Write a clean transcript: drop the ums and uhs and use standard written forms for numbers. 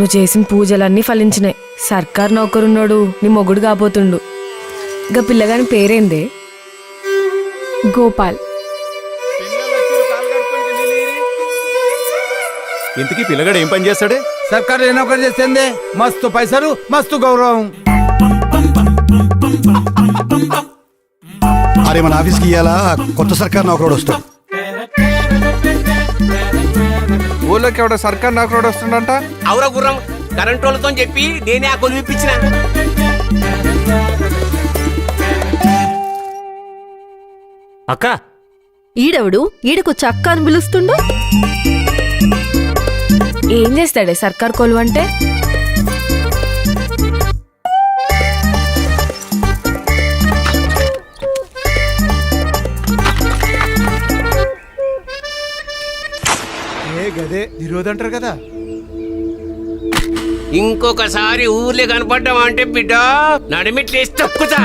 నువ్వు చేసిన పూజలన్నీ ఫలించినాయి. సర్కార్ నౌకరున్నోడు నీ మొగుడు కాబోతుండు. గా పిల్లగాని పేరేందే? గోపాల్. ఇంతకీ పిల్లగాడు ఏం పని చేస్తాడే? సర్కారు ఏ నౌకరు చేస్తుంది? మస్తు పైసలు, మస్తు గౌరవం. అరే మన ఆఫీస్కి ఇయ్యాలా కొత్త సర్కార్ నౌకరుడు వస్తాడు. ఊళ్ళోకి ఎవడో సర్కారు నౌకరుడు వస్తుండంట. అవురా గుర్రం, కరెంట్ వాళ్ళతో చెప్పి నేనే ఆ కొలు ఇప్పించిన. అక్క ఈడెవడు ఈడకొచ్చి అక్క అని పిలుస్తుండు? ఏం చేస్తాడే సర్కార్ కొలువు అంటే? ఏ గదే నిరోధంటారు కదా. ఇంకొకసారి ఊర్లే కనపడ్డావా అంటే బిడ్డ నడిమిట్లేసి తొక్కుతా.